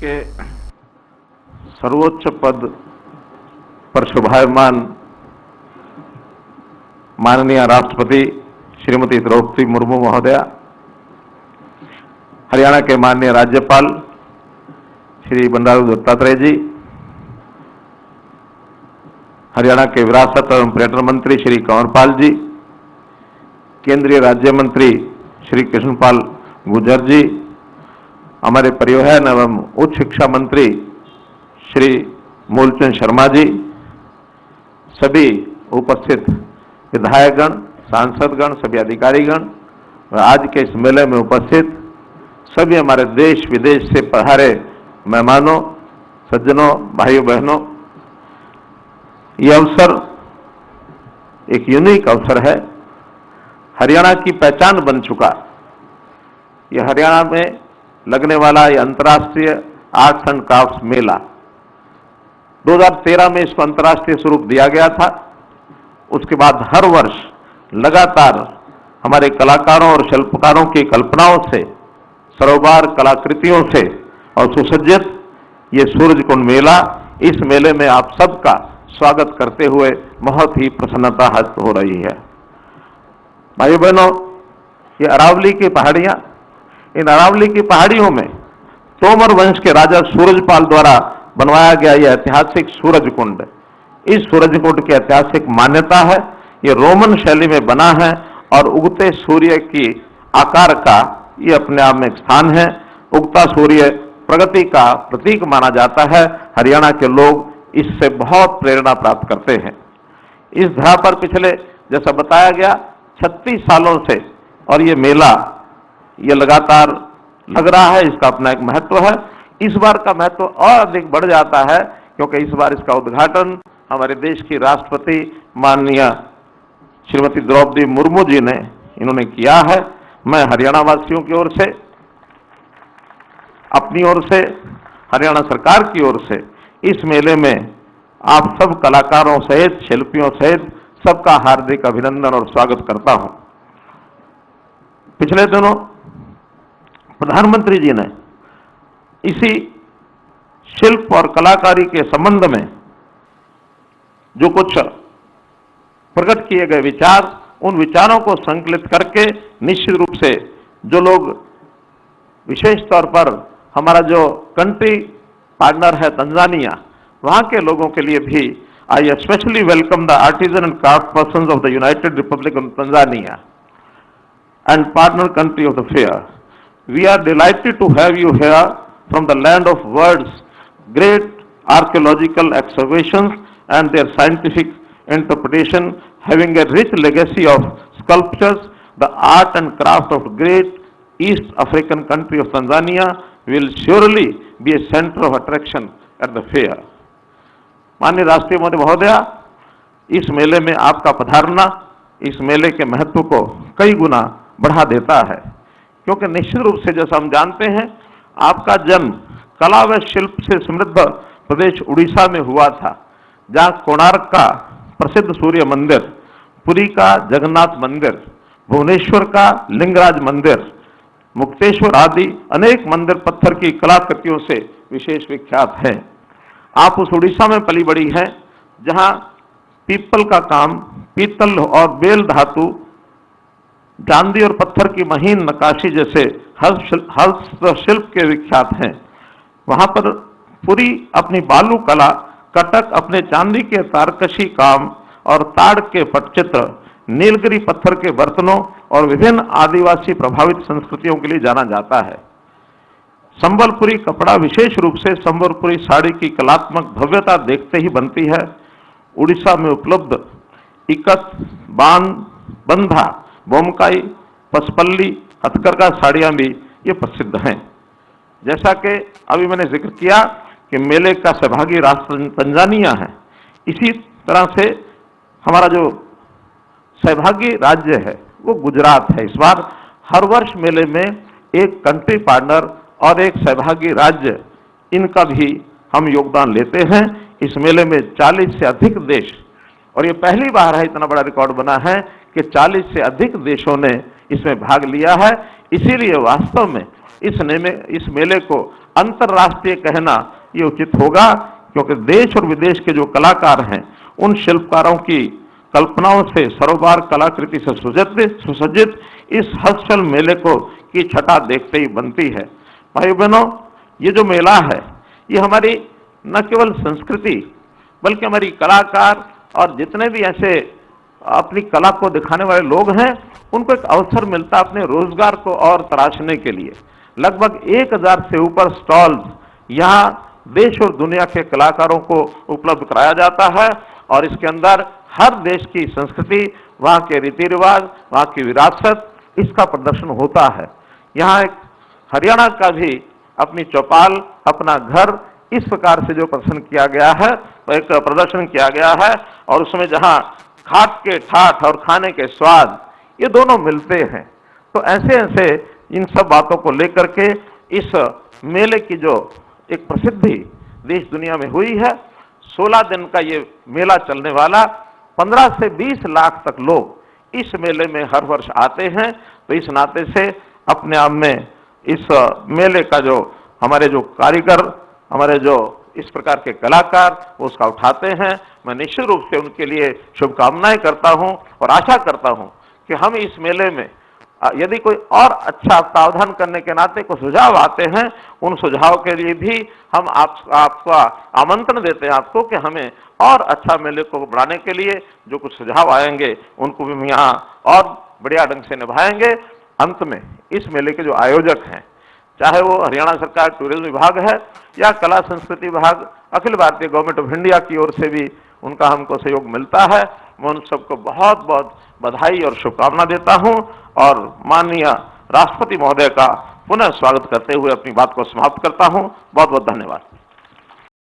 के सर्वोच्च पद पर शोभायमान माननीय राष्ट्रपति श्रीमती द्रौपदी मुर्मू महोदया, हरियाणा के माननीय राज्यपाल श्री बंडारू दत्तात्रेय जी, हरियाणा के विरासत एवं पर्यटन मंत्री श्री कंवरपाल जी, केंद्रीय राज्य मंत्री श्री कृष्णपाल गुर्जर जी, हमारे परिवहन एवं उच्च शिक्षा मंत्री श्री मूलचंद शर्मा जी, सभी उपस्थित विधायकगण, सांसदगण, सभी अधिकारीगण और आज के इस मेले में उपस्थित सभी हमारे देश विदेश से पधारे मेहमानों, सज्जनों, भाइयों बहनों, ये अवसर एक यूनिक अवसर है। हरियाणा की पहचान बन चुका। ये हरियाणा में लगने वाला ये अंतर्राष्ट्रीय आर्ट्स एंड क्राफ्ट्स मेला 2013 में इसको अंतर्राष्ट्रीय स्वरूप दिया गया था। उसके बाद हर वर्ष लगातार हमारे कलाकारों और शिल्पकारों की कल्पनाओं से, सरोवर कलाकृतियों से और सुसज्जित ये सूरजकुंड मेला, इस मेले में आप सबका स्वागत करते हुए बहुत ही प्रसन्नता हासिल हो रही है। भाइयों बहनों, ये अरावली की पहाड़ियां, इन अरावली की पहाड़ियों में तोमर वंश के राजा सूरजपाल द्वारा बनवाया गया यह ऐतिहासिक सूरजकुंड, इस सूरजकुंड की ऐतिहासिक मान्यता है। ये रोमन शैली में बना है और उगते सूर्य की आकार का ये अपने आप में एक स्थान है। उगता सूर्य प्रगति का प्रतीक माना जाता है। हरियाणा के लोग इससे बहुत प्रेरणा प्राप्त करते हैं। इस धरा पर पिछले, जैसा बताया गया, 36 सालों से और ये मेला ये लगातार लग रहा है। इसका अपना एक महत्व है। इस बार का महत्व और अधिक बढ़ जाता है क्योंकि इस बार इसका उद्घाटन हमारे देश की राष्ट्रपति माननीय श्रीमती द्रौपदी मुर्मू जी ने इन्होंने किया है। मैं हरियाणा वासियों की ओर से, अपनी ओर से, हरियाणा सरकार की ओर से इस मेले में आप सब कलाकारों सहित, शिल्पियों सहित सबका हार्दिक अभिनंदन और स्वागत करता हूं। पिछले दिनों प्रधानमंत्री जी ने इसी शिल्प और कलाकारी के संबंध में जो कुछ प्रकट किए गए विचार, उन विचारों को संकलित करके निश्चित रूप से जो लोग, विशेष तौर पर हमारा जो कंट्री पार्टनर है तंजानिया, वहां के लोगों के लिए भी I specially welcome the artisan and craft persons of the United Republic of Tanzania and partner country of the fair. We are delighted to have you here from the land of words, great archaeological excavations and their scientific interpretation, having a rich legacy of sculptures, the art and craft of great East African country of Tanzania will surely be a center of attraction at the fair. माननीय राष्ट्रीय महोदया, इस मेले में आपका पधारना इस मेले के महत्व को कई गुना बढ़ा देता है, क्योंकि निश्चित रूप से जैसा हम जानते हैं, आपका जन्म कला व शिल्प से समृद्ध प्रदेश उड़ीसा में हुआ था, जहां कोणार्क का प्रसिद्ध सूर्य मंदिर, पुरी का जगन्नाथ मंदिर, भुवनेश्वर का लिंगराज मंदिर, मुक्तेश्वर आदि अनेक मंदिर पत्थर की कलाकृतियों से विशेष विख्यात हैं। आप उस उड़ीसा में पली बड़ी हैं जहां पीपल का काम, पीतल और बेल धातु, चांदी और पत्थर की महीन नक्काशी जैसे हस्तशिल्प के विख्यात हैं। वहां पर पूरी अपनी बालू कला, कटक अपने चांदी के तारकशी काम और ताड़ के पटचित्र, नीलगिरी पत्थर के बर्तनों और विभिन्न आदिवासी प्रभावित संस्कृतियों के लिए जाना जाता है। संबलपुरी कपड़ा, विशेष रूप से संबलपुरी साड़ी की कलात्मक भव्यता देखते ही बनती है। उड़ीसा में उपलब्ध इकत, बंधा, बोमकाई, पसपल्ली, हथकरघा साड़ियां भी ये प्रसिद्ध हैं। जैसा कि अभी मैंने जिक्र किया कि मेले का सहभागी राष्ट्र तंजानिया है, इसी तरह से हमारा जो सहभागी राज्य है वो गुजरात है। इस बार हर वर्ष मेले में एक कंट्री पार्टनर और एक सहभागी राज्य, इनका भी हम योगदान लेते हैं। इस मेले में 40 से अधिक देश, और ये पहली बार है, इतना बड़ा रिकॉर्ड बना है कि 40 से अधिक देशों ने इसमें भाग लिया है। इसीलिए वास्तव में इस मेले को अंतर्राष्ट्रीय कहना ये उचित होगा, क्योंकि देश और विदेश के जो कलाकार हैं उन शिल्पकारों की कल्पनाओं से सरोवर कलाकृति से सुसज्जित इस हस्तशिल्प मेले को की छटा देखते ही बनती है। भाइयों बहनों, ये जो मेला है ये हमारी न केवल संस्कृति बल्कि हमारी कलाकार और जितने भी ऐसे अपनी कला को दिखाने वाले लोग हैं उनको एक अवसर मिलता है अपने रोजगार को और तराशने के लिए। लगभग 1000 से ऊपर स्टॉल्स यहाँ देश और दुनिया के कलाकारों को उपलब्ध कराया जाता है और इसके अंदर हर देश की संस्कृति, वहाँ के रीति रिवाज, वहाँ की विरासत, इसका प्रदर्शन होता है। यहाँ एक हरियाणा का भी अपनी चौपाल, अपना घर इस प्रकार से जो प्रदर्शन किया गया है, एक प्रदर्शन किया गया है और उसमें जहाँ खाट के ठाठ और खाने के स्वाद ये दोनों मिलते हैं। तो ऐसे ऐसे इन सब बातों को लेकर के इस मेले की जो एक प्रसिद्धि देश दुनिया में हुई है, 16 दिन का ये मेला चलने वाला, 15 से 20 लाख तक लोग इस मेले में हर वर्ष आते हैं। तो इस नाते से अपने आप में इस मेले का जो हमारे जो कारीगर, हमारे जो इस प्रकार के कलाकार वो उसका उठाते हैं, मैं निश्चित रूप से उनके लिए शुभकामनाएं करता हूं और आशा करता हूं कि हम इस मेले में यदि कोई और अच्छा प्रावधान करने के नाते कुछ सुझाव आते हैं, उन सुझाव के लिए भी हम आपका आमंत्रण देते हैं आपको कि हमें और अच्छा मेले को बढ़ाने के लिए जो कुछ सुझाव आएंगे उनको भी हम यहाँ और बढ़िया ढंग से निभाएंगे। अंत में इस मेले के जो आयोजक हैं, चाहे वो हरियाणा सरकार टूरिज्म विभाग है या कला संस्कृति विभाग, Akhil Bharatiya government of India की ओर से भी उनका हमको सहयोग मिलता है। मैं उन सबको बहुत बहुत बधाई और शुभकामना देता हूं और माननीय राष्ट्रपति महोदय का पुनः स्वागत करते हुए अपनी बात को समाप्त करता हूं। बहुत बहुत धन्यवाद।